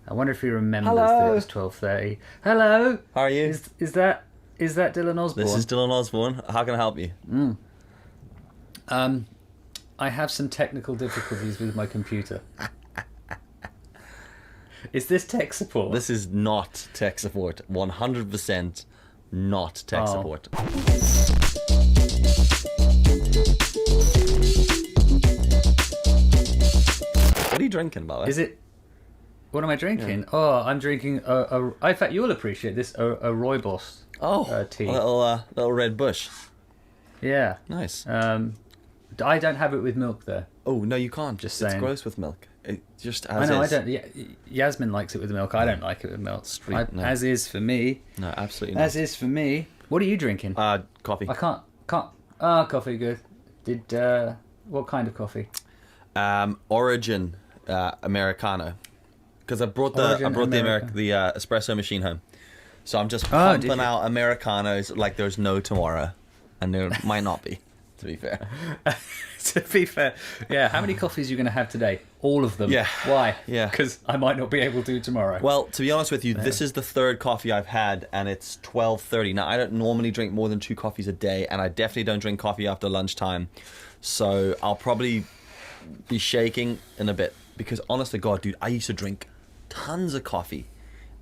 I wonder if he remembers Hello. that it was 12:30. Hello. How are you? Is that Dylan Osborne? This is Dyllon Osborne. How can I help you? I have some technical difficulties with my computer. Is this tech support? This is not tech support. 100% not tech support. What are you drinking, by the way? Is it? What am I drinking? Yeah. Oh, I'm drinking in fact, you'll appreciate this. A rooibos. Tea. A little red bush. Yeah. Nice. I don't have it with milk though. Oh no, you can't. Just it's saying. gross with milk. It just as I know. is. I don't. Yeah, Yasmin likes it with milk. I don't like it with milk. No. As is for me. No, absolutely not. As is for me. What are you drinking? Coffee. I can't. Coffee. Good. What kind of coffee? Origin Americano. Because I brought the espresso machine home, so I'm just pumping out Americanos like there's no tomorrow, and there might not be. To be fair. To be fair, yeah. How many coffees are you going to have today? All of them. Yeah. Why? Yeah. Because I might not be able to tomorrow. Well, to be honest with you, this is the third coffee I've had, and it's 12:30. Now, I don't normally drink more than 2 coffees a day, and I definitely don't drink coffee after lunchtime. So I'll probably be shaking in a bit because, honest to God, dude, I used to drink tons of coffee,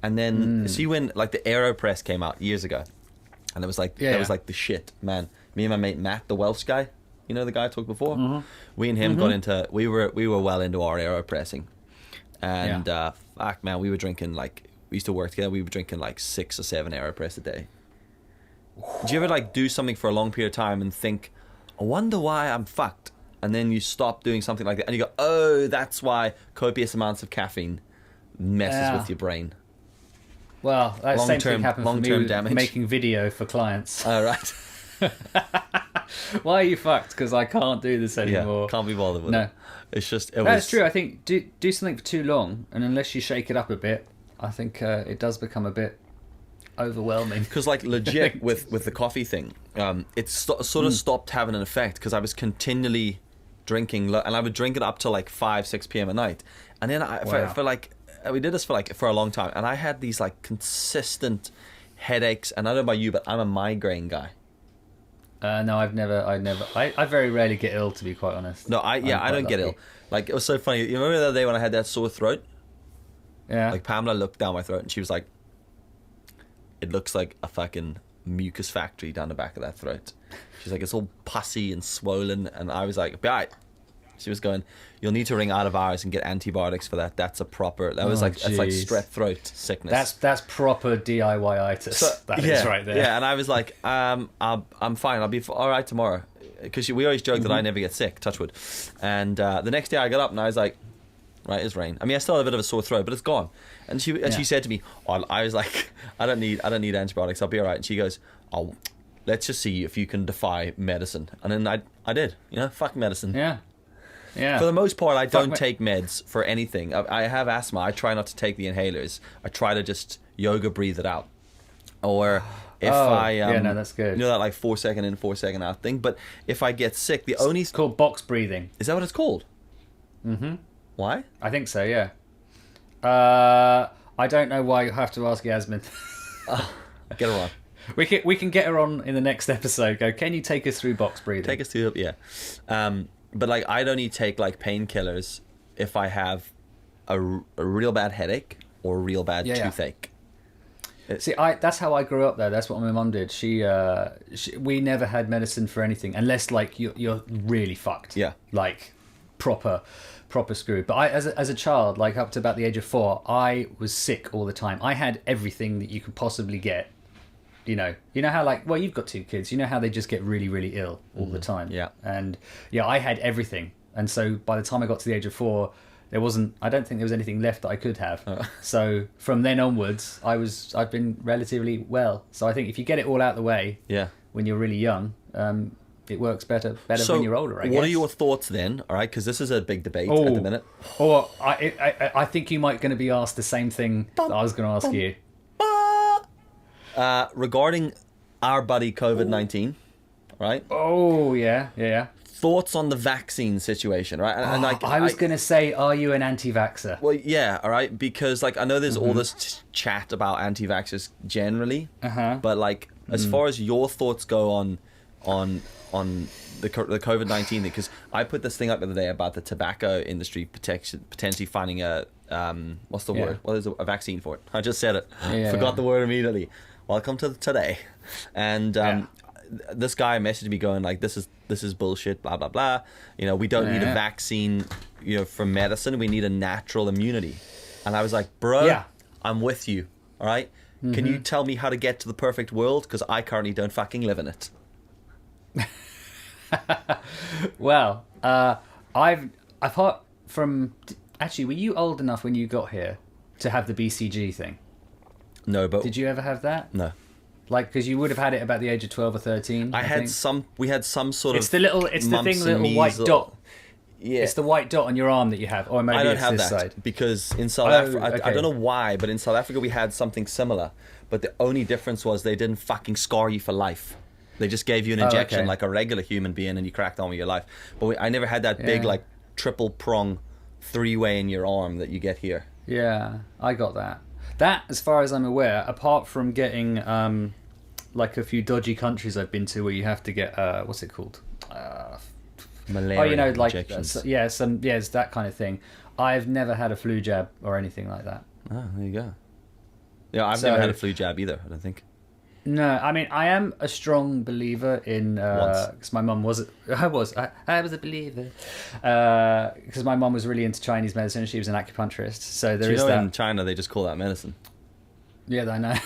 and then see when like the AeroPress came out years ago, and it was like was like the shit, man. Me and my mate Matt, the Welsh guy, you know the guy I talked before. We and him got into we were well into our AeroPressing, and fuck man, we were drinking like we used to work together. We were drinking like 6 or 7 AeroPress a day. Do you ever like do something for a long period of time and think, I wonder why I'm fucked, and then you stop doing something like that and you go, oh, that's why copious amounts of caffeine messes with your brain. Well, that same thing happened for me with damage. Making video for clients. Oh, right. Why are you fucked? Because I can't do this anymore. Yeah, can't be bothered with it. It's just... That's true. I think do something for too long, and unless you shake it up a bit, I think it does become a bit overwhelming. Because like legit with the coffee thing, it sort of stopped having an effect because I was continually drinking, and I would drink it up to like 5-6 p.m. at night, and then for like we did this for a long time, and I had these like consistent headaches. And I don't know about you, but I'm a migraine guy. No, I very rarely get ill, to be quite honest. No, I don't get ill. Like, it was so funny. You remember the other day when I had that sore throat? Yeah. Like, Pamela looked down my throat and she was like, it looks like a fucking mucus factory down the back of that throat. She's like, it's all pussy and swollen. And I was like, be all right. She was going, you'll need to ring out of hours and get antibiotics for that. That's like strep throat sickness. That's proper DIY-itis. So, is right there. Yeah, and I was like, I'm fine. I'll be all right tomorrow. Because we always joke that I never get sick, touch wood. And the next day I got up and I was like, right, it's rain. I mean, I still have a bit of a sore throat, but it's gone. And she said to me, I was like, I don't need antibiotics. I'll be all right. And she goes, oh, let's just see if you can defy medicine. And then I did. Fuck medicine. Yeah. Yeah. For the most part, I don't take meds for anything. I have asthma. I try not to take the inhalers. I try to just yoga breathe it out. Or if that's good. You know that like 4 second in, 4 second out thing. But if I get sick, it's called box breathing. Is that what it's called? Mm-hmm. Why? I think so. Yeah. I don't know why. You have to ask Yasmin. Get her on. We can get her on in the next episode. Go. Can you take us through box breathing? Take us through. Yeah. But like, I'd only take like painkillers if I have a real bad headache or a real bad toothache. See, that's how I grew up though. That's what my mum did. We never had medicine for anything unless like you're really fucked. Yeah. Like proper screwed. But as a child, like up to about the age of 4, I was sick all the time. I had everything that you could possibly get. You know how like, well, you've got 2 kids. You know how they just get really, really ill all the time. Yeah. And I had everything. And so by the time I got to the age of 4, I don't think there was anything left that I could have. So from then onwards, I've been relatively well. So I think if you get it all out of the way, when you're really young, it works better when you're older, I guess. What are your thoughts then? All right, because this is a big debate at the minute. I think you might going to be asked the same thing that I was going to ask you. Regarding our buddy COVID-19, right? Oh, yeah. thoughts on the vaccine situation, right? And like, I was going to say, are you an anti-vaxxer? Well, yeah, all right, because like I know there's all this chat about anti-vaxxers generally, but like as far as your thoughts go on the COVID-19 thing, because I put this thing up the other day about the tobacco industry potentially finding a what's the word? What is a vaccine for it? I just said it. Forgot the word immediately. Welcome to today. And this guy messaged me going like, this is bullshit, blah blah blah. You know, we don't need a vaccine, you know, for medicine. We need a natural immunity. And I was like, bro, I'm with you. All right. Can you tell me how to get to the perfect world? Because I currently don't fucking live in it. Well, I've heard from. Actually, were you old enough when you got here to have the BCG thing? No, but did you ever have that? No. Like, because you would have had it about the age of 12 or 13. I had some. We had some sort of. It's the little white dot. Yeah. It's the white dot on your arm that you have, or maybe I don't it's have this that side. because in South Africa, I don't know why, but in South Africa we had something similar. But the only difference was they didn't fucking scar you for life. They just gave you an injection like a regular human being, and you cracked on with your life. But I never had that big like triple prong, 3-way in your arm that you get here. Yeah, I got that. That, as far as I'm aware, apart from getting like a few dodgy countries I've been to where you have to get what's it called? Malaria like injections. It's that kind of thing. I've never had a flu jab or anything like that. Oh, there you go. Yeah, I've never had a flu jab either, I don't think. No, I mean, I am a strong believer in because my mum was. I was a believer because my mum was really into Chinese medicine. She was an acupuncturist, so there is that. In China they just call that medicine. Yeah, I know.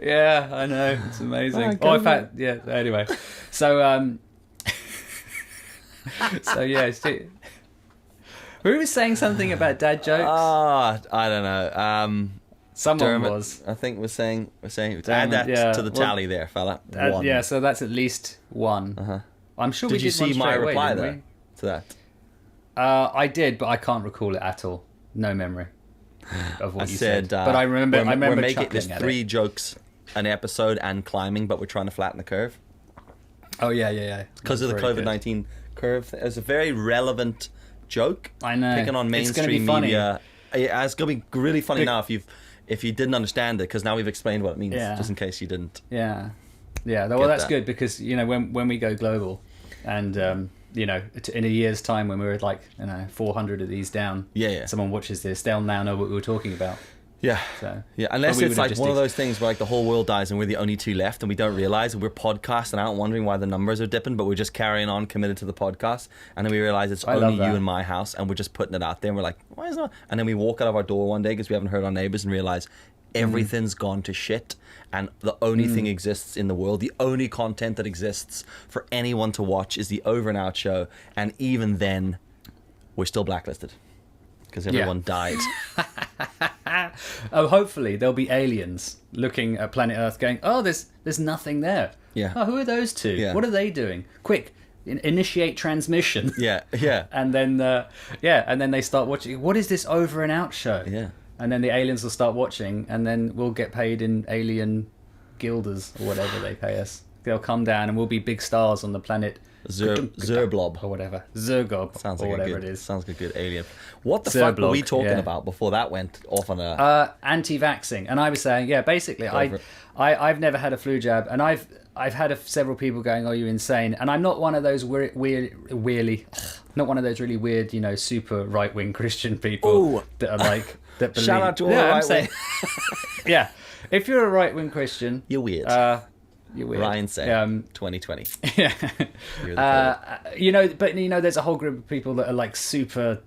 Yeah, I know. It's amazing. In fact, anyway, so so yeah. Who was saying something about dad jokes? I don't know. Someone Dermot, was. I think we're saying add that to the tally there, fella. One. Yeah, so that's at least one. I'm sure we did. Did you see my reply there to that? I did, but I can't recall it at all. No memory of what you said. But I remember. We're making there's 3 jokes an episode and climbing, but we're trying to flatten the curve. Oh yeah. Because of the COVID-19 curve, it's a very relevant joke. I know. Picking on mainstream media. It's going to be really funny now if you didn't understand it, because now we've explained what it means, just in case you didn't. Yeah. Well, that's good because when we go global, and in a year's time when we're like 400 of these down, someone watches this, they'll now know what we were talking about. Yeah. So, unless it's like one of those things where like the whole world dies and we're the only 2 left and we don't realize, and we're podcasting out wondering why the numbers are dipping, but we're just carrying on committed to the podcast, and then we realize it's only you in my house and we're just putting it out there and we're like, why is that? And then we walk out of our door one day because we haven't heard our neighbors and realize everything's gone to shit, and the only thing exists in the world, the only content that exists for anyone to watch is the Over and Out show, and even then we're still blacklisted because everyone died. Oh, hopefully there'll be aliens looking at planet Earth going, oh, there's nothing there. Yeah. Oh, who are those 2? Yeah. What are they doing? Quick, initiate transmission. Yeah. And then and then they start watching. What is this Over and Out show? Yeah. And then the aliens will start watching, and then we'll get paid in alien guilders or whatever they pay us. They'll come down and we'll be big stars on the planet Zerblob or whatever. Zergob sounds or like whatever it is. Sounds like a good alien. What the fuck were we talking about before that went off on a anti-vaxxing? And I was saying, basically, I've never had a flu jab, and I've had several people going, "Oh, you insane?" And I'm not one of those not one of those really weird, super right-wing Christian people that are like that believe. Shout out to all the right-wing. Yeah, if you're a right-wing Christian, you're weird. You're weird. Ryan said 2020. Yeah. But there's a whole group of people that are like super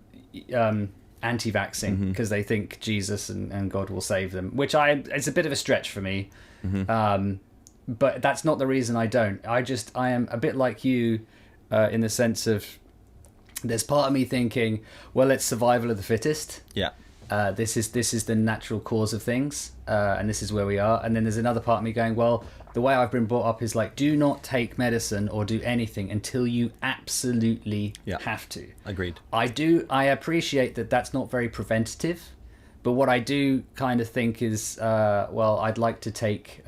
anti-vaxxing because they think Jesus and God will save them, which it's a bit of a stretch for me. But that's not the reason I don't. I am a bit like you in the sense of there's part of me thinking, well, it's survival of the fittest. Yeah. This is the natural cause of things, and this is where we are. And then there's another part of me going, well, the way I've been brought up is like, do not take medicine or do anything until you absolutely have to. Agreed. I appreciate that that's not very preventative, but what I do kind of think is, I'd like to take,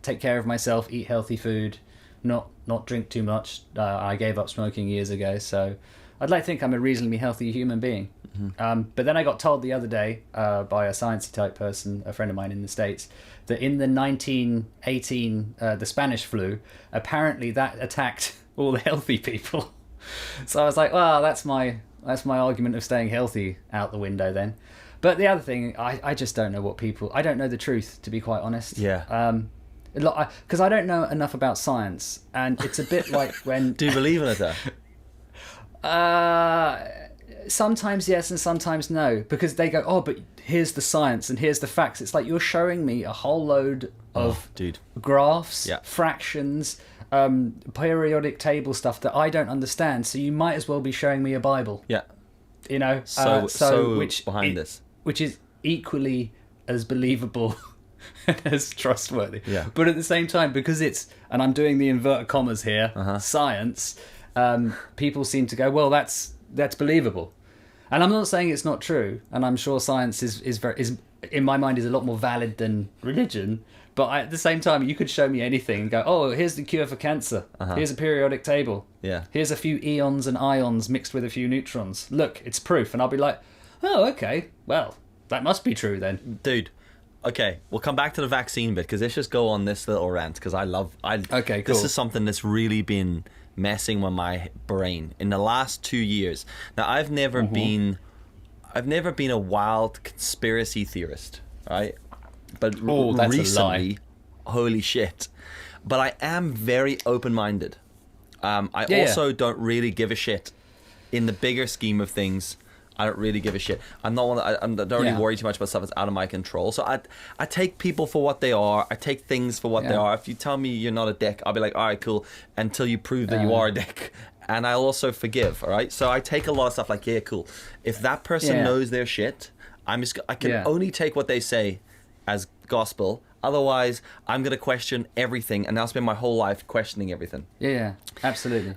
take care of myself, eat healthy food, not drink too much. I gave up smoking years ago, so I'd like to think I'm a reasonably healthy human being. But then I got told the other day by a sciencey type person, a friend of mine in the States, that in the 1918, the Spanish flu, apparently that attacked all the healthy people. So I was like, well, that's my argument of staying healthy out the window then. But the other thing, I just don't know what people... I don't know the truth, to be quite honest. Yeah. Because I don't know enough about science, and it's a bit like when... Do you believe in it, though? Sometimes yes and sometimes no, because they go, oh, but here's the science and here's the facts. It's like you're showing me a whole load of graphs, fractions, periodic table stuff that I don't understand, so you might as well be showing me a Bible. Yeah. You know? So behind this. Which is equally as believable as trustworthy. Yeah. But at the same time, because it's, and I'm doing the inverted commas here, science, people seem to go, well, that's believable. And I'm not saying it's not true, and I'm sure science is in my mind is a lot more valid than religion. But at the same time, you could show me anything and go, oh, here's the cure for cancer. Here's a periodic table. Yeah. Here's a few eons and ions mixed with a few neutrons. Look, it's proof. And I'll be like, oh, okay, well, that must be true then. Dude, okay, we'll come back to the vaccine bit, because let's just go on this little rant, because Okay, cool. This is something that's really been messing with my brain in the last 2 years. Now, I've never been a wild conspiracy theorist, right? But that's recently, holy shit. But I am very open-minded. I also don't really give a shit. In the bigger scheme of things, I don't really give a shit. I don't really worry too much about stuff that's out of my control. So I take people for what they are. I take things for what they are. If you tell me you're not a dick, I'll be like, all right, cool, until you prove that you are a dick. And I also forgive, all right? So I take a lot of stuff like, yeah, cool. If that person knows their shit, I can only take what they say as gospel. Otherwise, I'm going to question everything, and I'll spend my whole life questioning everything. Yeah, absolutely.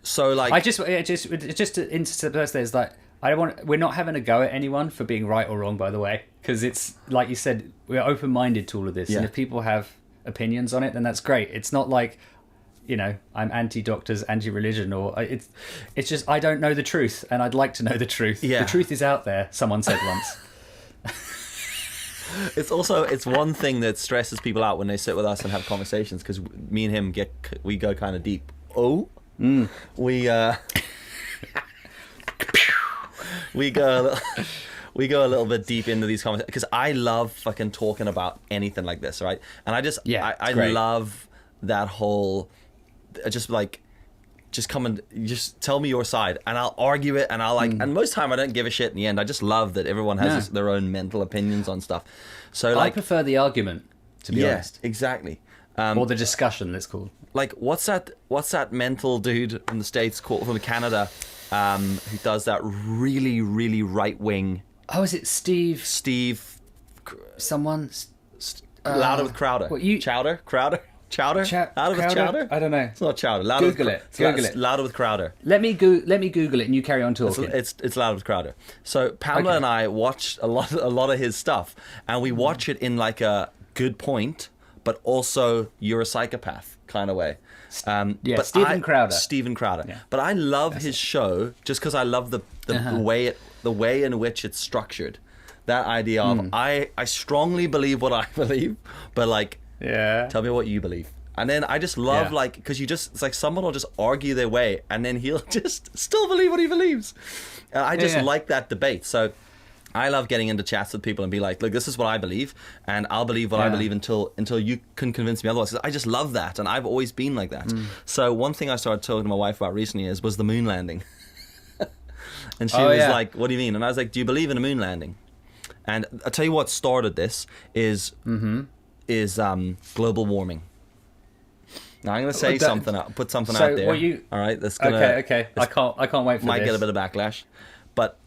So like, I just to intersperse there is like, we're not having a go at anyone for being right or wrong, by the way, because it's like you said, we're open-minded to all of this, and if people have opinions on it, then that's great. It's not like, you know, I'm anti-doctors, anti-religion, or it's just I don't know the truth, and I'd like to know the truth. Yeah. The truth is out there, someone said once. It's one thing that stresses people out when they sit with us and have conversations, because me and him we go kind of deep. We go a little bit deep into these conversations, because I love fucking talking about anything like this, right? And I love that whole just come and just tell me your side, and I'll argue it, and I'll and most time I don't give a shit in the end. I just love that everyone has their own mental opinions on stuff. So I prefer the argument, to be honest. Exactly. Or the discussion, that's called. Like, what's that mental dude from the States, from Canada, who does that really, really right wing? Oh, is it Steve? Someone. Louder with Crowder. What, Crowder? Louder with Chowder? I don't know. It's not Chowder. Google it. Louder with Crowder. Let me Google it, and you carry on talking. It's Louder with Crowder. So Pamela and I watched a lot of his stuff, and we watch it in like a good point, but also you're a psychopath kind of way. But Steven Crowder. Yeah. But I love his show just because I love the way in which it's structured. That idea of I strongly believe what I believe, but like, tell me what you believe. And then I just love because it's like someone will just argue their way, and then he'll just still believe what he believes. And I just like that debate. So I love getting into chats with people and be like, look, this is what I believe, and I'll believe what I believe until you can convince me otherwise. I just love that, and I've always been like that. So one thing I started talking to my wife about recently was the moon landing. And she was like, what do you mean? And I was like, do you believe in a moon landing? And I'll tell you what started this is global warming. Now I'm going to say put something out there. All right, that's gonna. Okay. I can't wait for might this. get a bit of backlash, but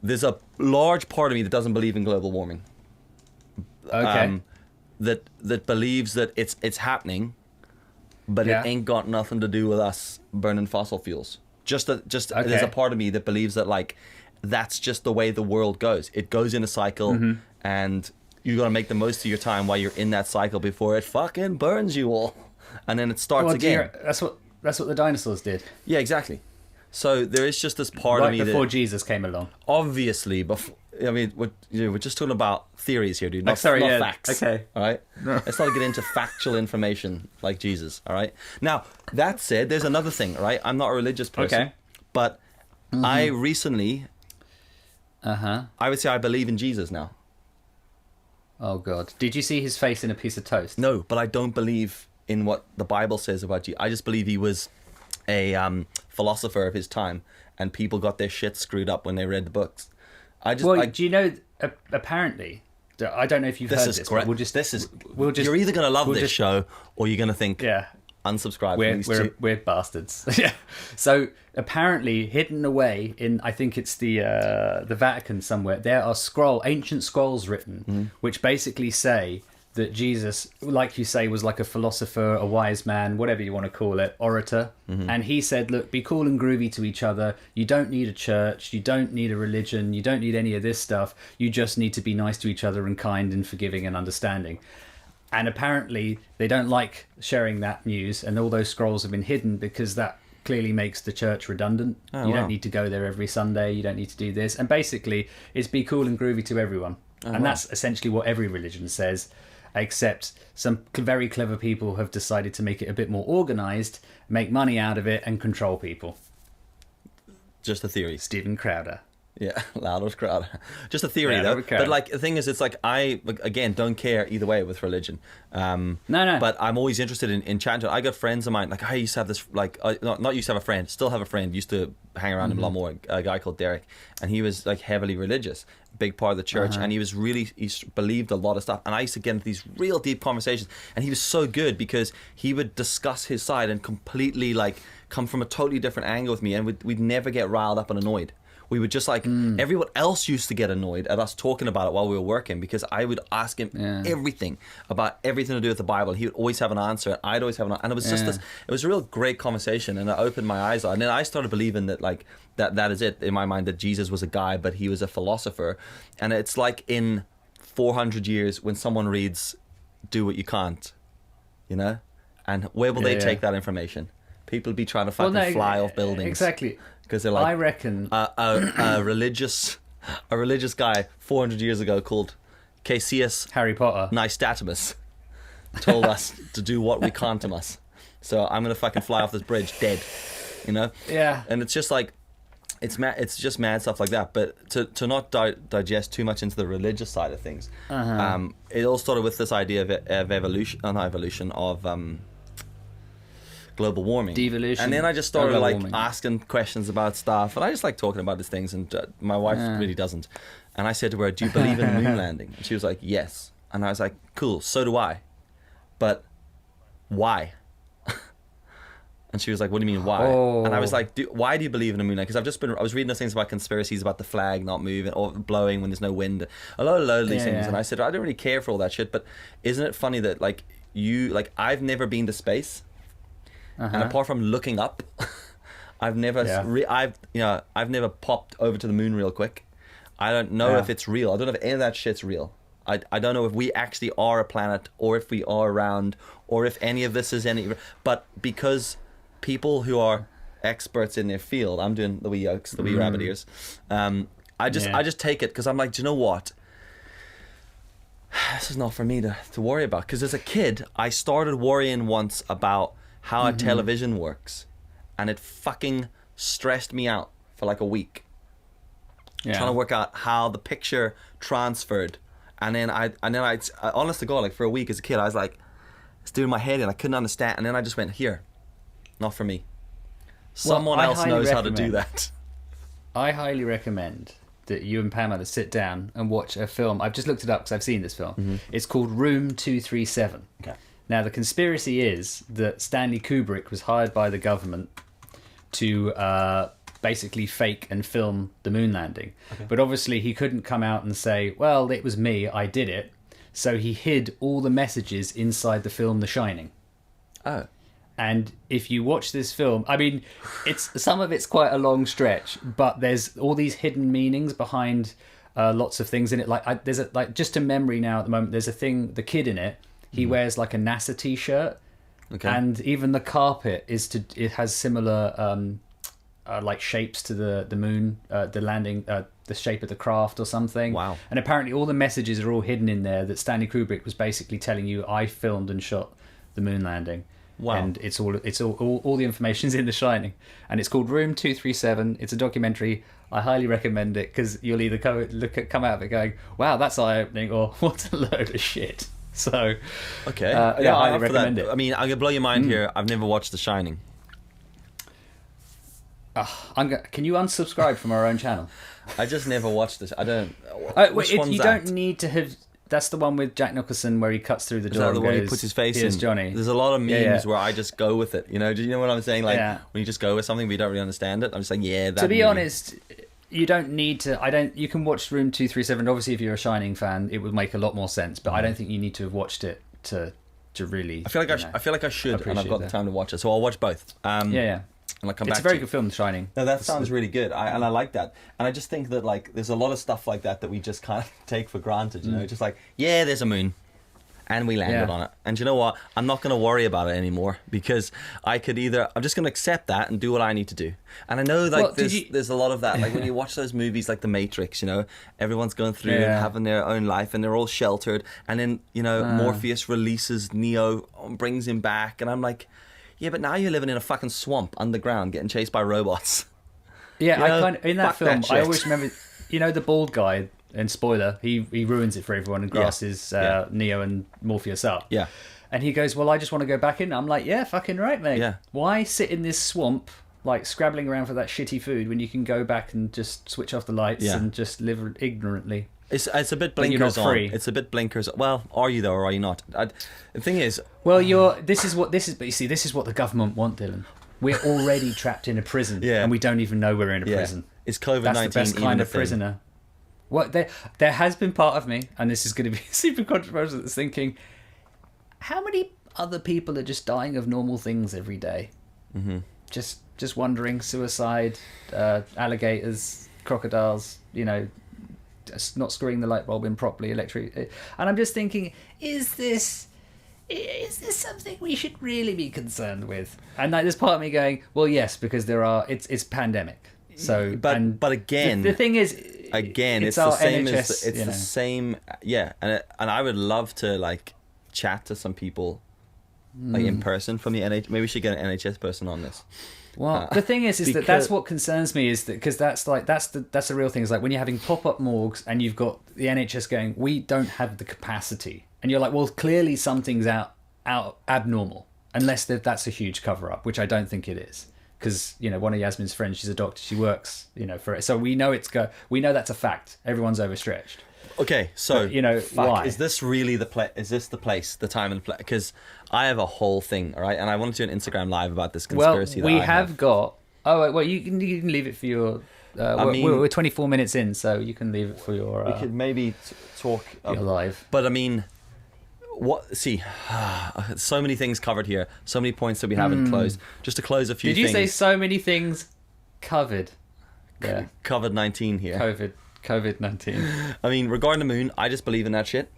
there's a large part of me that doesn't believe in global warming. Okay. That believes that it's happening, but it ain't got nothing to do with us burning fossil fuels. There's a part of me that believes that like that's just the way the world goes. It goes in a cycle, and you got to make the most of your time while you're in that cycle before it fucking burns you all, and then it starts again. That's what the dinosaurs did. Yeah, exactly. So there is just this part of me before that Jesus came along. obviously before. I mean, we're just talking about theories here, dude. Not facts. Okay. All right. No. Let's not get into factual information like Jesus. All right. Now that said, there's another thing. Right. I'm not a religious person. Okay. But I recently. I would say I believe in Jesus now. Oh God! Did you see his face in a piece of toast? No, but I don't believe in what the Bible says about Jesus. I just believe he was a philosopher of his time, and people got their shit screwed up when they read the books. Do you know? Apparently, I don't know if you've heard this. Great. You're either going to love this show, or you're going to think, unsubscribe. We're bastards. Yeah. So apparently, hidden away in, I think it's the Vatican somewhere, there are ancient scrolls written, which basically say that Jesus, like you say, was like a philosopher, a wise man, whatever you want to call it, orator. And he said, look, be cool and groovy to each other. You don't need a church. You don't need a religion. You don't need any of this stuff. You just need to be nice to each other and kind and forgiving and understanding. And apparently they don't like sharing that news, and all those scrolls have been hidden because that clearly makes the church redundant. Don't need to go there every Sunday. You don't need to do this. And basically it's be cool and groovy to everyone. That's essentially what every religion says. Except some very clever people have decided to make it a bit more organised, make money out of it, and control people. Just a theory. Stephen Crowder. Yeah, loudest crowd. Just a theory, though. But like the thing is, it's like I again don't care either way with religion. No. But I'm always interested in chatting. I got friends of mine. Like I used to have this. Like not used to have a friend. Still have a friend. Used to hang around him a lot more. A guy called Derek, and he was like heavily religious, big part of the church, and he believed a lot of stuff. And I used to get into these real deep conversations, and he was so good because he would discuss his side and completely like come from a totally different angle with me, and we'd never get riled up and annoyed. We would just like everyone else used to get annoyed at us talking about it while we were working, because I would ask him everything about everything to do with the Bible. He would always have an answer, and I'd always have an answer. And it was just this. It was a real great conversation, and it opened my eyes. And then I started believing that like that is it in my mind, that Jesus was a guy, but he was a philosopher. And it's like in 400 years when someone reads, "Do what you can't," you know, and where will they take that information? People be trying to fucking fly off buildings. Exactly. Because they're like, I reckon a religious guy 400 years ago called Caesius Harry Potter Nystatimus told us to do what we can't us. So I'm gonna fucking fly off this bridge dead, you know? Yeah. And it's just like it's just mad stuff like that. But to not digest too much into the religious side of things, it all started with this idea of evolution, global warming, devolution, and then I just started asking questions about stuff, and I just like talking about these things, and my wife really doesn't. And I said to her, "Do you believe in the moon landing?" And she was like, "Yes." And I was like, "Cool, so do I, but why?" And she was like, "What do you mean why?" And I was like, "Why do you believe in the moon landing?" Because I was reading those things about conspiracies about the flag not moving or blowing when there's no wind, a lot of these things, and I said, I don't really care for all that shit, but isn't it funny that I've never been to space. And apart from looking up, I've never, I've never popped over to the moon real quick. I don't know if it's real. I don't know if any of that shit's real. I don't know if we actually are a planet, or if we are around, or if any of this is any. But because people who are experts in their field, I'm doing the wee yokes, the wee rabbit ears. I just take it because I'm like, do you know what? This is not for me to worry about. Because as a kid, I started worrying once about how a television works, and it fucking stressed me out for like a week, trying to work out how the picture transferred. And then I honest to God, like for a week as a kid, I was like, it's doing my head in. I couldn't understand. And then I just went, here, not for me. Someone else knows how to do that. I highly recommend that you and Pamela sit down and watch a film. I've just looked it up because I've seen this film. It's called Room 237. Okay. Now, the conspiracy is that Stanley Kubrick was hired by the government to basically fake and film the moon landing. Okay. But obviously he couldn't come out and say, well, it was me, I did it. So he hid all the messages inside the film The Shining. Oh. And if you watch this film, I mean, some of it's quite a long stretch, but there's all these hidden meanings behind lots of things in it. Like there's just a memory now at the moment. There's a thing. The kid in it. He wears like a NASA t-shirt, and even the carpet it has similar like shapes to the moon, the landing, the shape of the craft or something. Wow! And apparently all the messages are all hidden in there. That Stanley Kubrick was basically telling you, I filmed and shot the moon landing. Wow! And it's all the information's in The Shining, and it's called Room 237. It's a documentary. I highly recommend it because you'll either come out of it going, "Wow, that's eye-opening," or "What a load of shit." So, okay, I highly recommend it. I mean, I'm gonna blow your mind here. I've never watched The Shining. Can you unsubscribe from our own channel? I just never watched this. I don't. Which one's that? Don't need to have. That's the one with Jack Nicholson where he cuts through the door. Is that the one he puts his face in? Johnny. There's a lot of memes where I just go with it. You know, do you know what I'm saying? Like when you just go with something, but you don't really understand it. I'm just like, that. To be honest, you don't need to. You can watch Room 237. Obviously, if you're a Shining fan, it would make a lot more sense. But I don't think you need to have watched it to really. I feel like I should, and I've got the time to watch it, so I'll watch both. And I'll come back. It's a very good film, The Shining. No, that sounds really good, and I like that. And I just think that like there's a lot of stuff like that we just kind of take for granted. You know, just like there's a moon, and we landed on it. And you know what? I'm not going to worry about it anymore because I'm just going to accept that and do what I need to do. And I know like there's a lot of that. Like when you watch those movies like The Matrix, you know, everyone's going through and having their own life and they're all sheltered. And then, you know, Morpheus releases Neo, brings him back. And I'm like, yeah, but now you're living in a fucking swamp underground getting chased by robots. Yeah, in that film, I always remember, you know, the bald guy, and spoiler, he ruins it for everyone and grasses Neo and Morpheus up. Yeah. And he goes, well, I just want to go back in. I'm like, yeah, fucking right, mate. Yeah. Why sit in this swamp, like, scrabbling around for that shitty food when you can go back and just switch off the lights and just live ignorantly? It's a bit blinkers on. It's a bit blinkers. Well, are you though, or are you not? The thing is, well, this is what the government want, Dylan. We're already trapped in a prison, and we don't even know we're in a prison. Is COVID-19 That's the best kind of prisoner? Well, there has been part of me, and this is going to be super controversial, that's thinking, how many other people are just dying of normal things every day? Mm-hmm. Just wondering, suicide, alligators, crocodiles, you know, not screwing the light bulb in properly, electric. And I'm just thinking, is this something we should really be concerned with? And like, there's part of me going, well, yes, because it's pandemic. So, but again, the thing is, it's the same NHS, it's the same, and I would love to like chat to some people like in person from the NHS. Maybe we should get an NHS person on this. Well, the thing is that's what concerns me, is that because that's the real thing, is like when you're having pop-up morgues and you've got the NHS going, we don't have the capacity, and you're like, well, clearly something's out abnormal, unless that's a huge cover-up, which I don't think it is, because you know, one of Yasmin's friends, she's a doctor, she works, you know, for it, so we know that's a fact. Everyone's overstretched. Okay, so but, you know, why is this really the place? Is this the place, the time and the place? Because I have a whole thing, all right, and I wanted to do an Instagram live about this conspiracy. Well, we have got. Oh, well, you can leave it for your. We're 24 minutes in, so you can leave it for your. We could maybe talk your live. But I mean, what? See, so many things covered here, so many points that we haven't closed. Just to close a few. Did you say so many things covered? Yeah. COVID-19 here. COVID-19. I mean, regarding the moon, I just believe in that shit.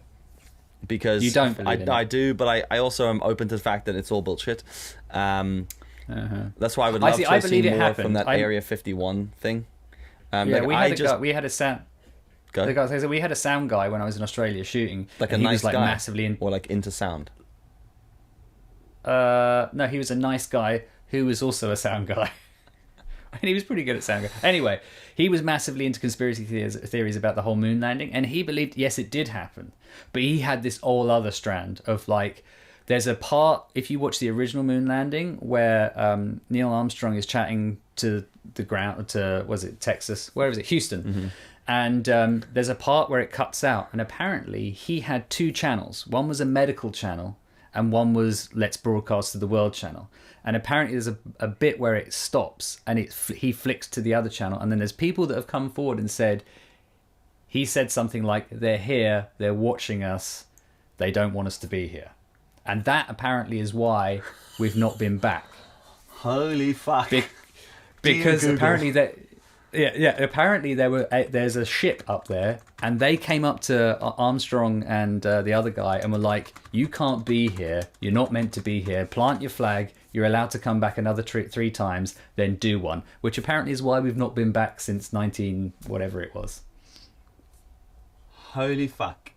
Because you don't believe in it. I do, but I also am open to the fact that it's all bullshit. That's why I would love to see more from that Area 51 thing. We had a sound. We had a sound guy when I was in Australia shooting. Like a nice guy, massively or like into sound. No, he was a nice guy who was also a sound guy. And he was pretty good at sound. Anyway, he was massively into conspiracy theories about the whole moon landing, and he believed, yes, it did happen. But he had this whole other strand of like, there's a part, if you watch the original moon landing, where Neil Armstrong is chatting to the ground, was it Texas? Where was it? Houston. Mm-hmm. And there's a part where it cuts out, and apparently he had two channels. One was a medical channel, and one was Let's Broadcast to the World channel. And apparently there's a bit where it stops and he flicks to the other channel. And then there's people that have come forward and said, he said something like, they're here, they're watching us, they don't want us to be here. And that apparently is why we've not been back. Holy fuck. Because apparently Yeah. Apparently, there's a ship up there, and they came up to Armstrong and the other guy, and were like, "You can't be here. You're not meant to be here. Plant your flag. You're allowed to come back another 3 times. Then do one." Which apparently is why we've not been back since 19 whatever it was. Holy fuck!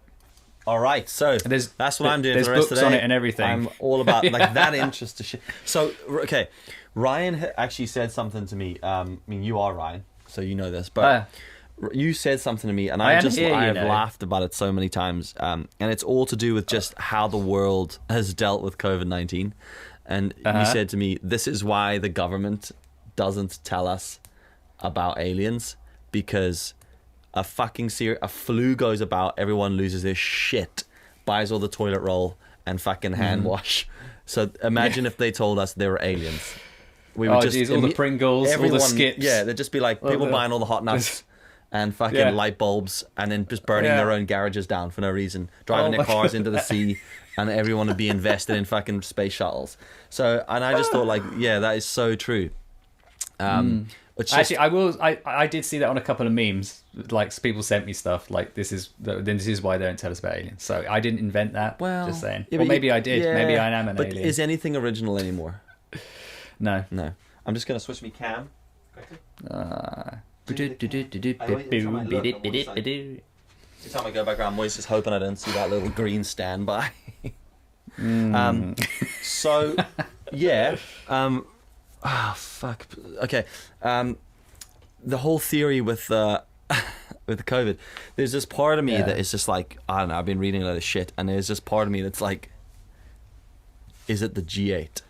All right, so that's what I'm doing. There's for the rest books of the day. on it and everything. I'm all about like that interest to shit. So okay, Ryan actually said something to me. I mean, you are Ryan, so you know this, but you said something to me, and I have laughed about it so many times. And it's all to do with just how the world has dealt with COVID-19. And you said to me, "This is why the government doesn't tell us about aliens, because a flu goes about, everyone loses their shit, buys all the toilet roll and fucking hand wash. So imagine if they told us they were aliens. We would just all the Pringles, all the skips. Yeah, they'd just be like people buying all the hot nuts and fucking light bulbs, and then just burning their own garages down for no reason, driving their cars into the sea, and everyone would be invested in fucking space shuttles. So, and I just thought like, yeah, that is so true. Actually, I did see that on a couple of memes. Like people sent me stuff like this is why they don't tell us about aliens. So I didn't invent that. Well, just saying. Or maybe I did. Yeah, maybe I am an alien. But is anything original anymore? No. I'm just gonna switch my cam. Every time I go back around, I'm always just hoping I don't see that little green standby. So yeah. Fuck. Okay. The whole theory with the COVID, there's this part of me that is just like, I don't know, I've been reading a lot of shit, and there's this part of me that's like, is it the G8?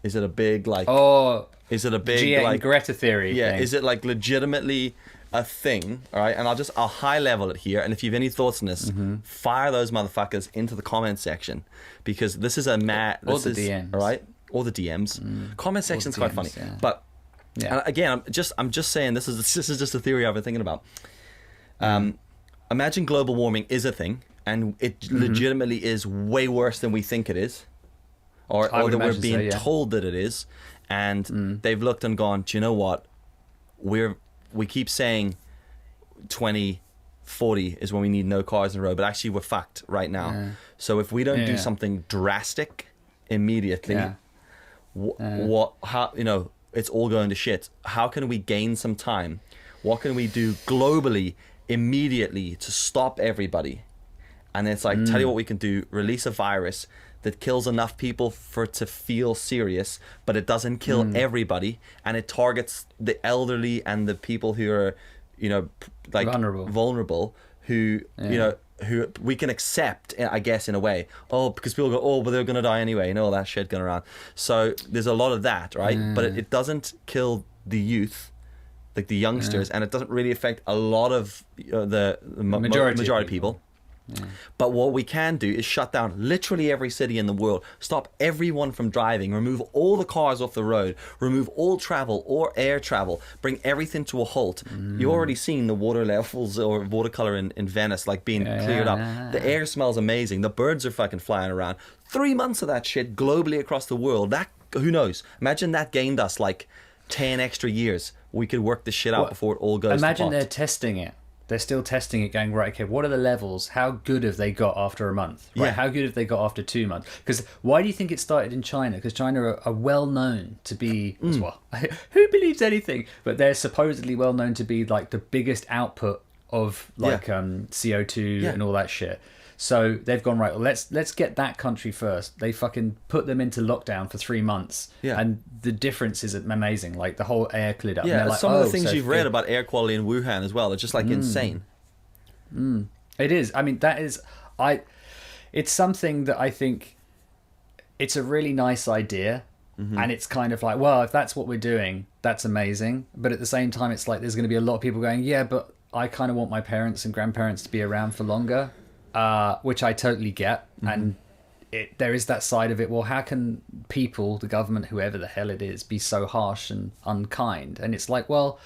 Is it a big like? Oh, is it a big G8 like and Greta theory? Yeah. Thing. Is it like legitimately a thing? All right, and I'll high level it here, and if you have any thoughts on this, fire those motherfuckers into the comment section, because this is DMs. All right. All the DMs. Comment section's quite funny. Yeah. But again, I'm just saying this is just a theory I've been thinking about. Imagine global warming is a thing, and it legitimately is way worse than we think it is, or that we're being told that it is. And they've looked and gone, do you know what? We keep saying 2040 is when we need no cars in the road, but actually we're fucked right now. Yeah. So if we don't do something drastic immediately, how, you know, it's all going to shit. How can we gain some time? What can we do globally immediately to stop everybody? And it's like, tell you what we can do: release a virus that kills enough people for it to feel serious, but it doesn't kill everybody, and it targets the elderly and the people who are, you know, like vulnerable, who you know, who we can accept, I guess, in a way. Oh, because people go, oh, but they're gonna die anyway, and all that shit going around. So there's a lot of that, right? But it doesn't kill the youth, like the youngsters, and it doesn't really affect a lot of the majority of people. Yeah. But what we can do is shut down literally every city in the world, stop everyone from driving, remove all the cars off the road, remove all travel or air travel, bring everything to a halt. You've already seen the water levels or watercolor in Venice like being cleared up. The air smells amazing. The birds are fucking flying around. 3 months of that shit globally across the world. That, who knows? Imagine that gained us like 10 extra years. We could work this shit out before it all goes Imagine to pot. They're testing it. They're still testing it, going, right, okay, what are the levels? How good have they got after a month? Right? Yeah. How good have they got after 2 months? Because why do you think it started in China? Because China are well known to be, as well, who believes anything? But they're supposedly well known to be like the biggest output of like CO2 and all that shit. So they've gone, right, well, let's get that country first. They fucking put them into lockdown for 3 months. Yeah. And the difference is amazing. Like the whole air cleared up. Yeah, like, some of the things you've read about air quality in Wuhan as well are just like insane. It is. I mean, it's something that I think it's a really nice idea. And it's kind of like, well, if that's what we're doing, that's amazing. But at the same time, it's like there's going to be a lot of people going, yeah, but I kind of want my parents and grandparents to be around for longer. Which I totally get, and there is that side of it. Well, how can people, the government, whoever the hell it is, be so harsh and unkind? And it's like, well,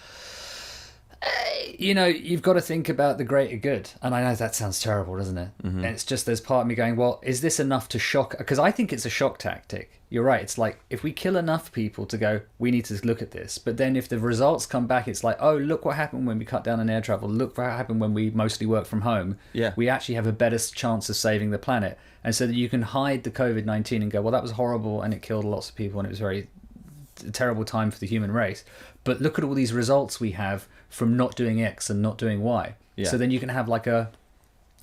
You've got to think about the greater good. And I know that sounds terrible, doesn't it? Mm-hmm. And it's just there's part of me going, well, is this enough to shock? Because I think it's a shock tactic. You're right. It's like if we kill enough people to go, we need to look at this. But then if the results come back, it's like, oh, look what happened when we cut down on air travel. Look what happened when we mostly work from home. Yeah. We actually have a better chance of saving the planet. And so that you can hide the COVID-19 and go, well, that was horrible and it killed lots of people and it was very terrible time for the human race. But look at all these results we have from not doing X and not doing Y. Yeah. So then you can have like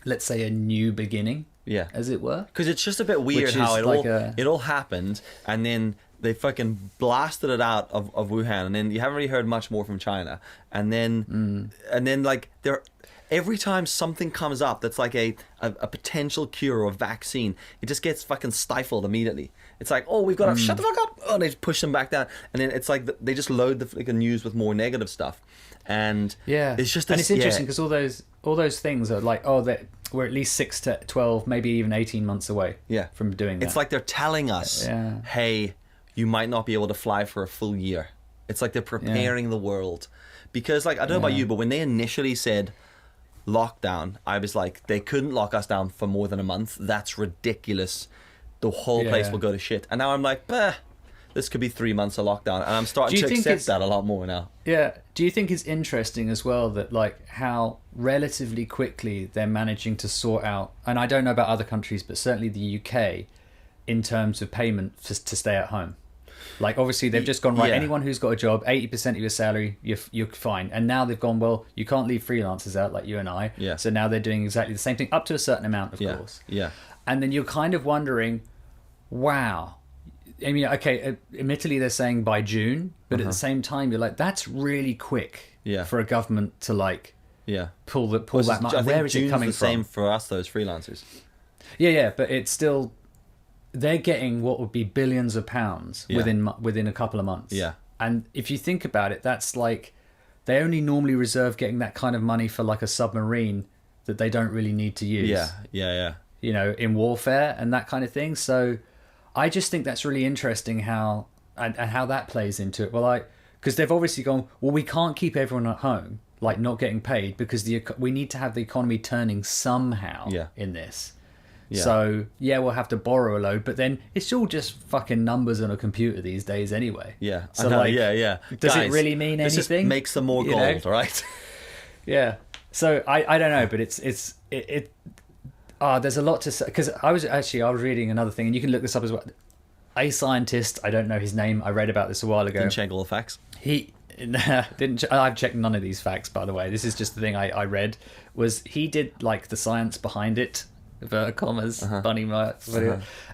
let's say a new beginning. Yeah. As it were. Because it's just a bit weird how it all happened, and then they fucking blasted it out of Wuhan, and then you haven't really heard much more from China. And then like every time something comes up that's like a potential cure or vaccine, it just gets fucking stifled immediately. It's like, oh, we've got to shut the fuck up. Oh, they just push them back down. And then it's like they just load the fucking news with more negative stuff. And it's just this, and it's interesting because all those things are like, oh, we're at least 6 to 12, maybe even 18 months away from doing that. It's like they're telling us, hey, you might not be able to fly for a full year. It's like they're preparing the world. Because, like, I don't know about you, but when they initially said lockdown, I was like, they couldn't lock us down for more than a month. That's ridiculous. The whole place will go to shit. And now I'm like, bah, this could be 3 months of lockdown. And I'm starting to accept that a lot more now. Yeah. Do you think it's interesting as well that, like, how relatively quickly they're managing to sort out, and I don't know about other countries, but certainly the UK, in terms of payment to stay at home? Like, obviously, they've just gone, right, anyone who's got a job, 80% of your salary, you're fine. And now they've gone, well, you can't leave freelancers out like you and I. Yeah. So now they're doing exactly the same thing, up to a certain amount, of course. Yeah. And then you're kind of wondering, wow. I mean, okay, admittedly, they're saying by June, but at the same time, you're like, that's really quick for a government to, like, pull that money. Where is it coming from? Same for us, those freelancers. Yeah, but it's still... They're getting what would be billions of pounds within a couple of months. Yeah. And if you think about it, that's like they only normally reserve getting that kind of money for like a submarine that they don't really need to use. Yeah. In warfare and that kind of thing. So I just think that's really interesting how that plays into it. Well, because they've obviously gone, well, we can't keep everyone at home, like not getting paid, because we need to have the economy turning somehow in this. Yeah. So, we'll have to borrow a load, but then it's all just fucking numbers on a computer these days anyway. Yeah. So, does it really mean anything? This just makes them more gold, right? Yeah. So, I don't know, but it's there's a lot to say, because I was reading another thing, and you can look this up as well. A scientist, I don't know his name, I read about this a while ago. Didn't check all the facts? I've checked none of these facts, by the way. This is just the thing I read, was he did like the science behind it, inverted commas, bunny marks,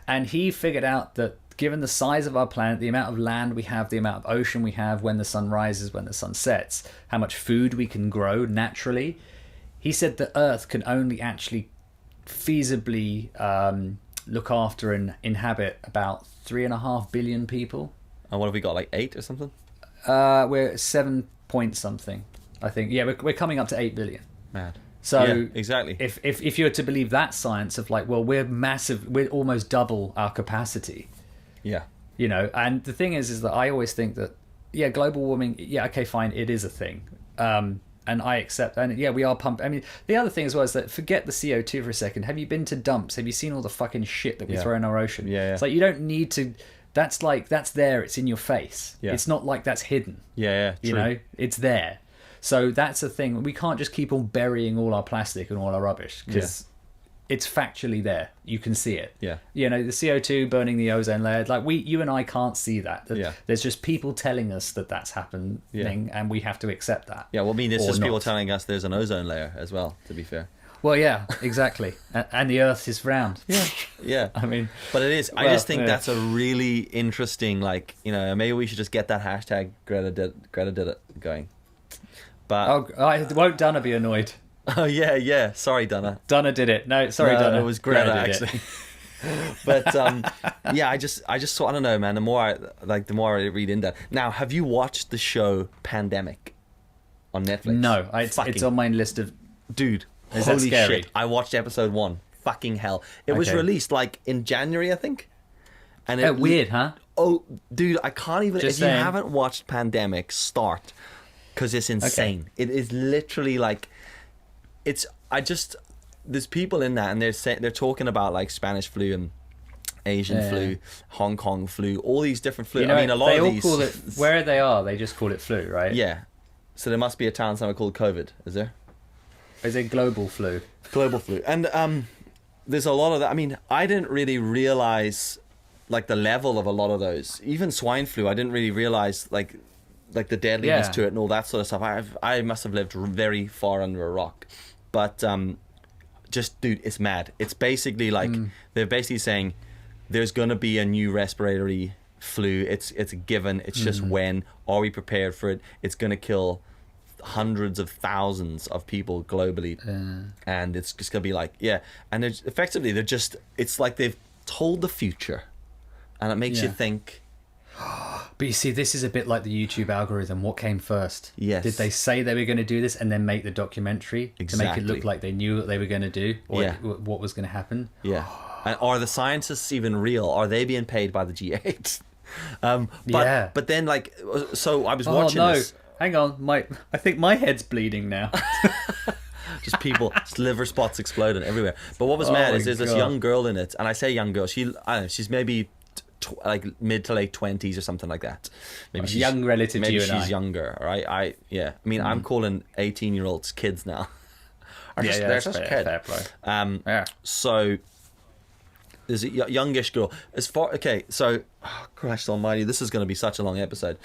and he figured out that given the size of our planet, the amount of land we have, the amount of ocean we have, when the sun rises, when the sun sets, how much food we can grow naturally, he said the Earth can only actually feasibly look after and inhabit about 3.5 billion people. And what have we got, like 8 or something? We're 7 point something, I think. Yeah, we're coming up to 8 billion. Mad. So exactly. If you were to believe that science of like, well, we're massive, we're almost double our capacity. Yeah. And the thing is that I always think that, global warming, okay, fine, it is a thing. And I accept, and we are pumping. I mean, the other thing as well is that, forget the CO2 for a second. Have you been to dumps? Have you seen all the fucking shit that we throw in our ocean? Yeah. It's like, you don't need to, that's there, it's in your face. Yeah. It's not like that's hidden. Yeah, true. It's there. So that's the thing. We can't just keep on burying all our plastic and all our rubbish, because it's factually there. You can see it. Yeah. The CO2 burning the ozone layer. Like you and I can't see that. There's just people telling us that that's happening, and we have to accept that. Yeah. Well, I mean, there's just people telling us there's an ozone layer as well. To be fair. Well, yeah, exactly. And the Earth is round. Yeah. I mean, but it is. I just think that's a really interesting. Like, maybe we should just get that hashtag Greta did it going. But won't Donna be annoyed? Oh yeah. Sorry, Donna. Donna did it. No, sorry, Donna. It was Greta actually. But I just I don't know, man. The more I read into that. Now, have you watched the show Pandemic on Netflix? No, it's on my list of. Dude, is that holy scary? shit! I watched episode 1. Fucking hell! It was released like in January, I think. And weird, huh? Oh, dude, I can't even. Just if you haven't watched Pandemic, start. because it's insane. Okay. It is literally like, there's people in that, and they're talking about like Spanish flu and Asian flu, Hong Kong flu, all these different flu. I mean, a lot of these. They all call it, where they are, they just call it flu, right? Yeah. So there must be a town somewhere called COVID, is there? Is it global flu? Global flu. And there's a lot of that. I mean, I didn't really realize like the level of a lot of those. Even swine flu, I didn't really realize like the deadliness to it and all that sort of stuff. I must have lived very far under a rock. But just, dude, it's mad. It's basically like they're basically saying there's going to be a new respiratory flu. It's a given. It's just when. Are we prepared for it? It's going to kill hundreds of thousands of people globally. And it's just going to be like, and they're just, it's like they've told the future. And it makes you think. But you see, this is a bit like the YouTube algorithm. What came first? Yes. Did they say they were going to do this and then make the documentary to make it look like they knew what they were going to do or what was going to happen? Yeah. And are the scientists even real? Are they being paid by the G8? But then, like, so I was watching this. Hang on, I think my head's bleeding now. Just people, liver spots exploding everywhere. But what was mad is there's this young girl in it, and I say young girl. I don't know, she's maybe like mid to late 20s or something like that. Maybe she's young relative to you and I. Maybe she's younger, right? I mean, I'm calling 18-year-olds kids now. They're just kids. Fair play. So there's a youngish girl. So Christ Almighty, this is going to be such a long episode.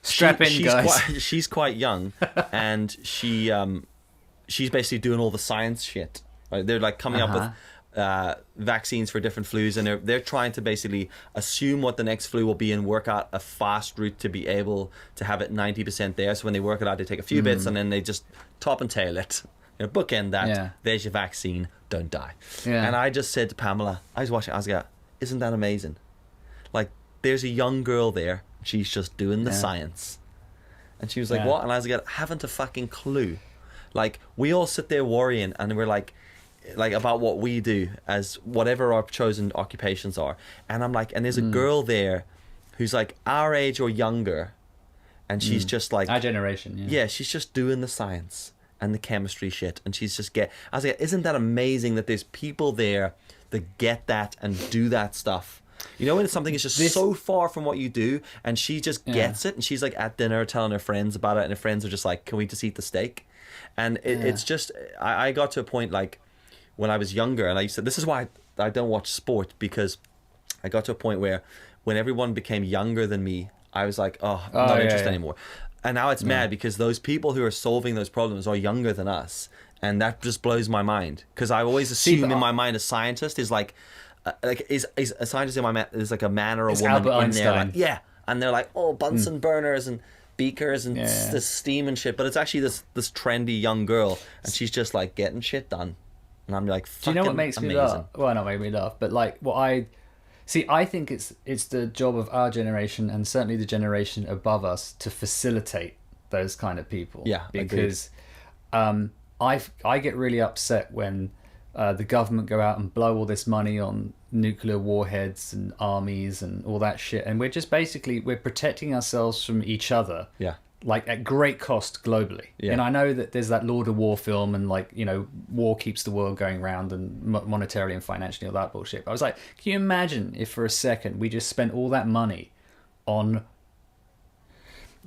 Strap in, guys. She's quite young, and she's basically doing all the science shit. Right? They're like coming up with vaccines for different flus, and they're trying to basically assume what the next flu will be and work out a fast route to be able to have it 90% there. So when they work it out, they take a few bits and then they just top and tail it. Bookend that. There's your vaccine. Don't die. And I just said to Pamela, I was watching, I was like, isn't that amazing? Like, there's a young girl there. She's just doing the science. And she was like, what? And I was like, I haven't a fucking clue. Like, we all sit there worrying, and we're like about what we do as whatever our chosen occupations are. And I'm like, and there's a girl there who's like our age or younger, and she's just like our generation. Yeah, she's just doing the science and the chemistry shit, and she's just I was like, isn't that amazing that there's people there that get that and do that stuff? You know, when something is just so far from what you do, and she just gets it, and she's like at dinner telling her friends about it, and her friends are just like, can we just eat the steak? And it's just, I got to a point like when I was younger, and I used to, this is why I don't watch sport, because I got to a point where when everyone became younger than me, I was like, not interested anymore. And now it's mad because those people who are solving those problems are younger than us, and that just blows my mind, because I always assume in my mind a scientist is like is a scientist in my mind is like a man or a woman Albert in Einstein. there, and they're like, Bunsen burners and beakers and this steam and shit, but it's actually this trendy young girl, and she's just like getting shit done, and I'm like, do you know what makes me laugh? Well, not make me laugh, but like what I think it's the job of our generation, and certainly the generation above us, to facilitate those kind of people. Because I get really upset when the government go out and blow all this money on nuclear warheads and armies and all that shit, and we're just basically we're protecting ourselves from each other, like at great cost globally. And I know that there's that Lord of War film, and like, you know, war keeps the world going round, and monetarily and financially, all that bullshit. But I was like, can you imagine if for a second we just spent all that money on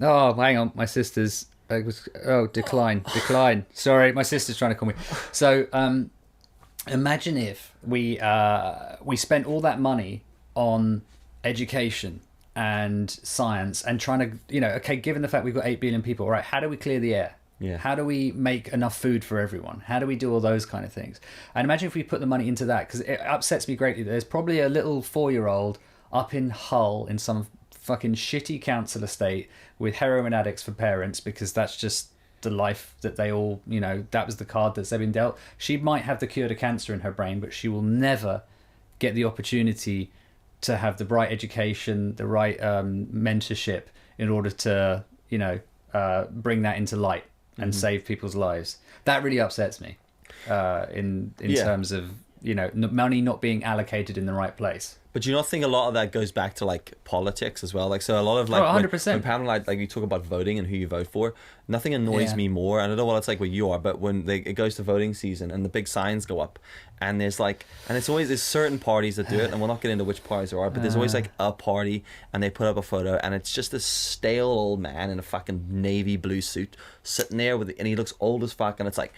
hang on, my sister's decline. Sorry, my sister's trying to call me. So imagine if we spent all that money on education and science, and trying to, you know, okay, given the fact we've got 8 billion people, all right, how do we clear the air? How do we make enough food for everyone? How do we do all those kind of things? And imagine if we put the money into that, because it upsets me greatly. There's probably a little 4-year-old up in Hull in some fucking shitty council estate with heroin addicts for parents, because that's just the life that they all, you know, that was the card that they've been dealt. She might have the cure to cancer in her brain, but she will never get the opportunity to have the right education, the right mentorship in order to, you know, bring that into light and save people's lives. That really upsets me in terms of, you know, money not being allocated in the right place. But do you not think a lot of that goes back to like politics as well? Like, so a lot of like 100%. when Pamela like you talk about voting and who you vote for, nothing annoys me more. And I don't know what it's like where you are, but when it goes to voting season and the big signs go up, and there's certain parties that do it, and we'll not get into which parties there are, but there's always like a party, and they put up a photo, and it's just this stale old man in a fucking navy blue suit sitting there and he looks old as fuck, and it's like,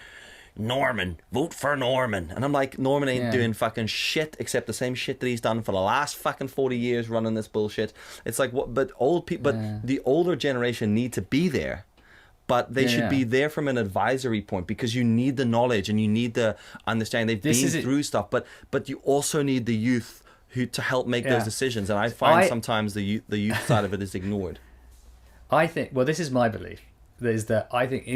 Norman, vote for Norman. And I'm like, Norman ain't doing fucking shit except the same shit that he's done for the last fucking 40 years running this bullshit. It's like, what? But old people, but the older generation need to be there. But they should be there from an advisory point, because you need the knowledge and you need the understanding. They've been through stuff, but you also need the youth to help make those decisions. And I find sometimes the youth side of it is ignored. I think, well, this is my belief, is that I think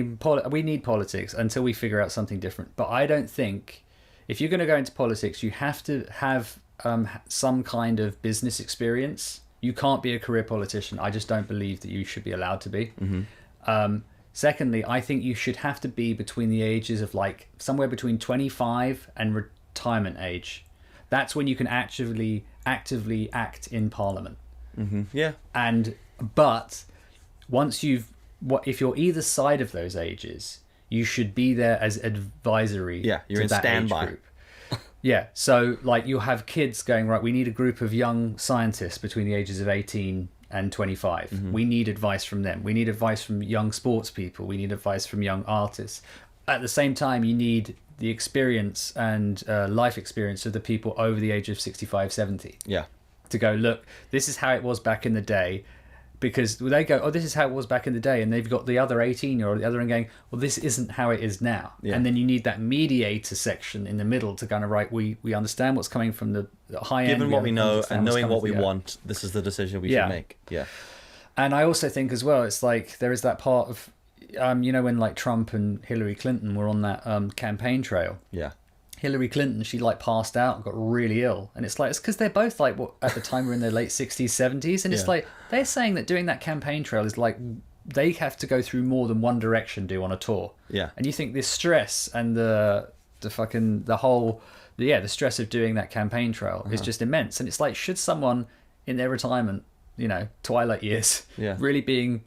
we need politics until we figure out something different. But I don't think, if you're going to go into politics, you have to have some kind of business experience. You can't be a career politician. I just don't believe that you should be allowed to be. Secondly, I think you should have to be between the ages of like somewhere between 25 and retirement age. That's when you can actively act in Parliament. But once if you're either side of those ages, you should be there as advisory. You're to in that standby. Age group. So like you'll have kids going, right, we need a group of young scientists between the ages of 18 and 25. We need advice from them. We need advice from young sports people. We need advice from young artists. At the same time, you need the experience and life experience of the people over the age of 65, 70. To go, look, this is how it was back in the day. Because they go, oh, this is how it was back in the day. And they've got the other 18-year-old, the other end going, well, this isn't how it is now. And then you need that mediator section in the middle to kind of, right, we understand what's coming from the high end. Given what we know and knowing what we want, this is the decision we should make. And I also think as well, it's like there is that part of, when like Trump and Hillary Clinton were on that campaign trail. Hillary Clinton, she like passed out and got really ill. And it's because they're both like, at the time were in their late 60s, 70s. And it's like, they're saying that doing that campaign trail is like, they have to go through more than One Direction do on a tour. And you think this stress and the stress of doing that campaign trail is just immense. And it's like, should someone in their retirement, twilight years, really being,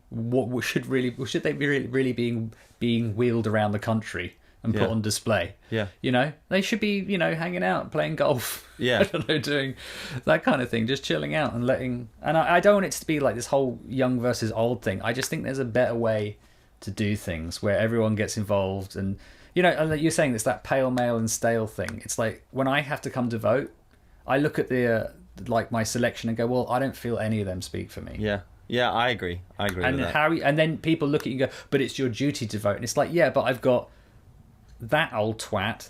should they be really being wheeled around the country and put on display? They should be hanging out, playing golf, I don't know, doing that kind of thing, just chilling out and I don't want it to be like this whole young versus old thing. I just think there's a better way to do things where everyone gets involved. And you're saying it's that pale male and stale thing. It's like when I have to come to vote, I look at the like my selection and go, well, I don't feel any of them speak for me. I agree with that. And then people look at you and go, but it's your duty to vote. And it's like, but I've got that old twat,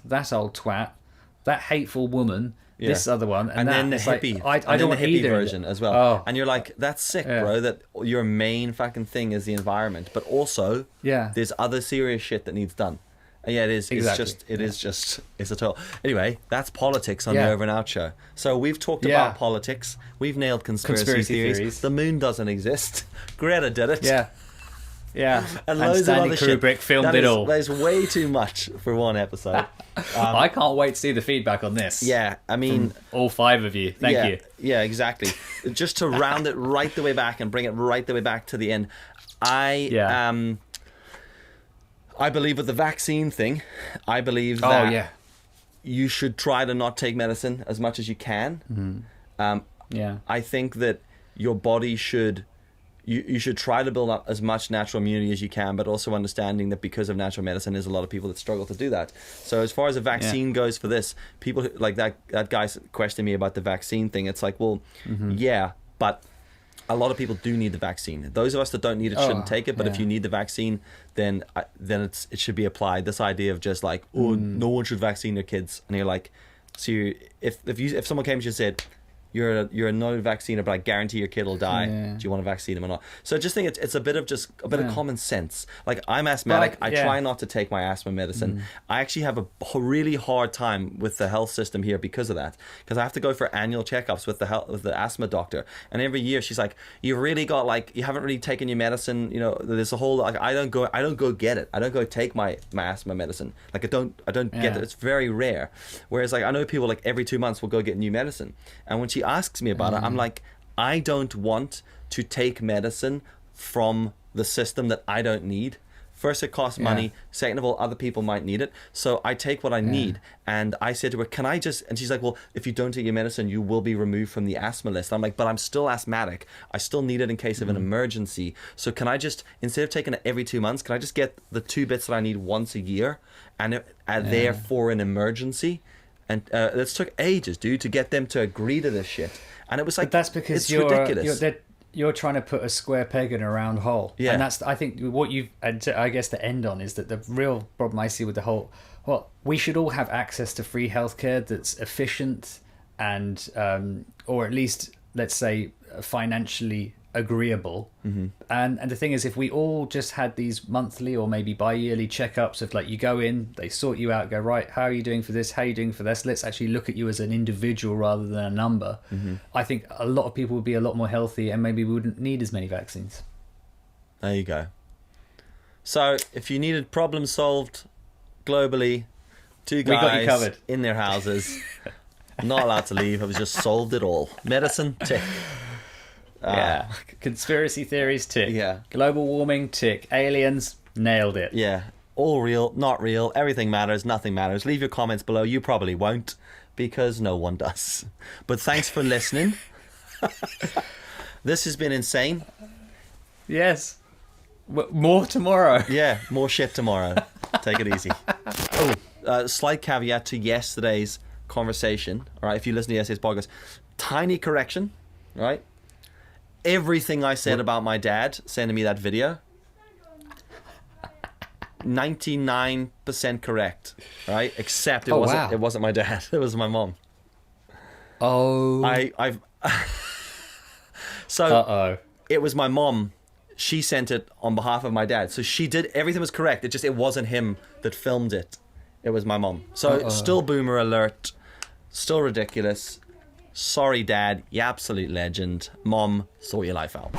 that hateful woman, this other one, and then the hippie. Like, I don't want the hippie either version as well. And you're like, that's sick, bro. That your main fucking thing is the environment, but also there's other serious shit that needs done. And it is. Exactly. It's a total. Anyway, that's politics on the Over and Out show. So we've talked about politics. We've nailed conspiracy theories. The moon doesn't exist. Greta did it. And loads Stanley of other Kubrick shit. filmed it all. There's way too much for one episode. I can't wait to see the feedback on this. I mean, from all 5 of you. Thank you. Yeah, exactly. Just to round it right the way back and bring it right the way back to the end. I believe with the vaccine thing, I believe that you should try to not take medicine as much as you can. I think that your body should. You should try to build up as much natural immunity as you can, but also understanding that because of natural medicine, there's a lot of people that struggle to do that. So as far as a vaccine goes for this, people like that guy questioned me about the vaccine thing. It's like, well, but a lot of people do need the vaccine. Those of us that don't need it shouldn't take it. But if you need the vaccine, then it should be applied. This idea of just like, no one should vaccine their kids, and you're like, so if someone came to you and said, you're a non-vaccinator, but I guarantee your kid will die. Do you want to vaccine him or not? So I just think it's a bit of common sense. Like, I'm asthmatic. I try not to take my asthma medicine. I actually have a really hard time with the health system here because of that. Because I have to go for annual checkups with the asthma doctor, and every year she's like, "You really got you haven't really taken your medicine." There's a whole I don't go get it. I don't go take my asthma medicine. Like, I don't get it. It's very rare. Whereas I know people every 2 months will go get new medicine, and when she asks me about it, I'm like, I don't want to take medicine from the system that I don't need. First, it costs money. Second of all, other people might need it. So I take what I need. And I said to her, can I just... And she's like, well, if you don't take your medicine, you will be removed from the asthma list. I'm like, but I'm still asthmatic. I still need it in case of an emergency. So can I just, instead of taking it every 2 months, can I just get the 2 bits that I need once a year and there for an emergency? And it took ages, dude, to get them to agree to this shit. And it was like, but that's because it's ridiculous. You're trying to put a square peg in a round hole. Yeah. And that's, I think, what you've, I guess, to end on is that the real problem I see with the whole, well, we should all have access to free healthcare that's efficient and, or at least, let's say, financially agreeable. And the thing is, if we all just had these monthly or maybe bi-yearly checkups of like, you go in, they sort you out, go, right, how are you doing for this, how are you doing for this, let's actually look at you as an individual rather than a number. I think a lot of people would be a lot more healthy and maybe we wouldn't need as many vaccines. There you go. So if you needed problems solved globally, 2 guys got you covered. In their houses, not allowed to leave, have just solved it all. Medicine, tick. Yeah. Conspiracy theories, tick. Yeah. Global warming, tick. Aliens, nailed it. Yeah. All real, not real. Everything matters, nothing matters. Leave your comments below. You probably won't, because no one does. But thanks for listening. This has been insane. Yes. More tomorrow. Yeah, more shit tomorrow. Take it easy. Slight caveat to yesterday's conversation. All right, if you listen to yesterday's podcast, tiny correction, right? Everything I said about my dad sending me that video, 99% correct, right? Except it wasn't my dad. It was my mom. Oh. So it was my mom. She sent it on behalf of my dad. So she did, everything was correct. It wasn't him that filmed it. It was my mom. So still boomer alert, still ridiculous. Sorry, Dad, you absolute legend. Mom, sort your life out.